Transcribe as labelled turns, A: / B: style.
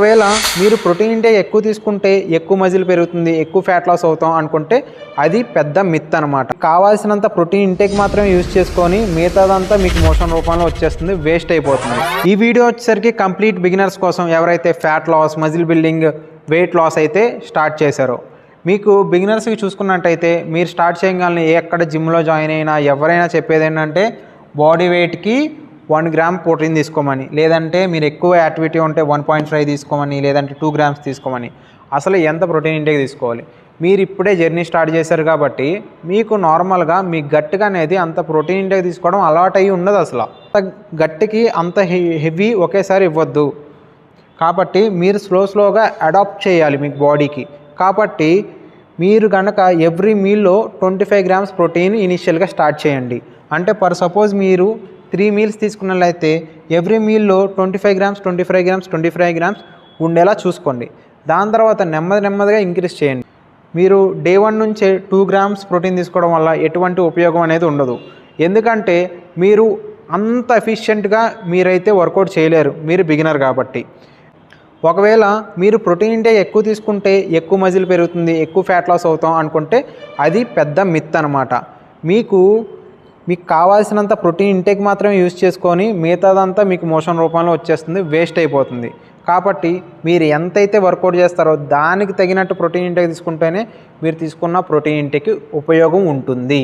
A: ఒకవేళ మీరు protein intake ఎక్కువ తీసుకుంటే ఎక్కువ మజిల్ పెరుగుతుంది, ఎక్కువ ఫ్యాట్ లాస్ అవుతాం అనుకుంటే అది పెద్ద మిత్ అనమాట. కావాల్సినంత ప్రోటీన్ ఇంటేక్ మాత్రమే యూజ్ చేసుకొని మిగతాదంతా మీకు మోషన్ రూపంలో వచ్చేస్తుంది, వేస్ట్ అయిపోతుంది. ఈ వీడియో వచ్చేసరికి కంప్లీట్ బిగినర్స్ కోసం, ఎవరైతే fat loss, muscle building, weight loss అయితే స్టార్ట్ చేశారో. మీకు బిగినర్స్కి చూసుకున్నట్టయితే మీరు స్టార్ట్ చేయగానే ఎక్కడ జిమ్లో జాయిన్ అయినా ఎవరైనా చెప్పేది ఏంటంటే బాడీ వెయిట్కి 1 గ్రామ్ ప్రోటీన్ తీసుకోమని, లేదంటే మీరు ఎక్కువ యాక్టివిటీ ఉంటే 1.5 తీసుకోమని, లేదంటే 2 గ్రామ్స్ తీసుకోమని. అసలు ఎంత ప్రోటీన్ ఇంటేక్ తీసుకోవాలి? మీరు ఇప్పుడే జర్నీ స్టార్ట్ చేశారు కాబట్టి మీకు నార్మల్గా మీ గట్టిగా అనేది అంత ప్రోటీన్ ఇంటేక్ తీసుకోవడం అలవాటు అయ్యి ఉండదు. అసలు గట్టికి అంత హెవీ ఒకేసారి ఇవ్వద్దు. కాబట్టి మీరు స్లోగా అడాప్ట్ చేయాలి మీకు బాడీకి. కాబట్టి మీరు కనుక ఎవ్రీ మీల్లో 25 గ్రామ్స్ ప్రోటీన్ ఇనిషియల్గా స్టార్ట్ చేయండి. అంటే సపోజ్ మీరు 3 మీల్స్ తీసుకున్నట్లయితే ఎవ్రీ మీల్లో 25 గ్రామ్స్ ఉండేలా చూసుకోండి. దాని తర్వాత నెమ్మదిగా ఇంక్రీజ్ చేయండి. మీరు డే 1 నుంచే 2 గ్రామ్స్ ప్రోటీన్ తీసుకోవడం వల్ల ఎటువంటి ఉపయోగం అనేది ఉండదు. ఎందుకంటే మీరు అంత ఎఫిషియెంట్గా మీరైతే వర్కౌట్ చేయలేరు, మీరు బిగినర్ కాబట్టి. ఒకవేళ మీరు ప్రోటీన్ ఇంటేక్ ఎక్కువ తీసుకుంటే ఎక్కువ మజిల్ పెరుగుతుంది, ఎక్కువ ఫ్యాట్ లాస్ అవుతాం అనుకుంటే అది పెద్ద మిత్ అనమాట. మీకు కావాల్సినంత ప్రోటీన్ ఇంటేక్ మాత్రమే యూజ్ చేసుకొని మిగతాదంతా మీకు మోషన్ రూపంలో వచ్చేస్తుంది, వేస్ట్ అయిపోతుంది. కాబట్టి మీరు ఎంతైతే వర్కౌట్ చేస్తారో దానికి తగినట్టు ప్రోటీన్ ఇంటేక్ తీసుకుంటేనే మీరు తీసుకున్న ప్రోటీన్ ఇంటేక్కి ఉపయోగం ఉంటుంది.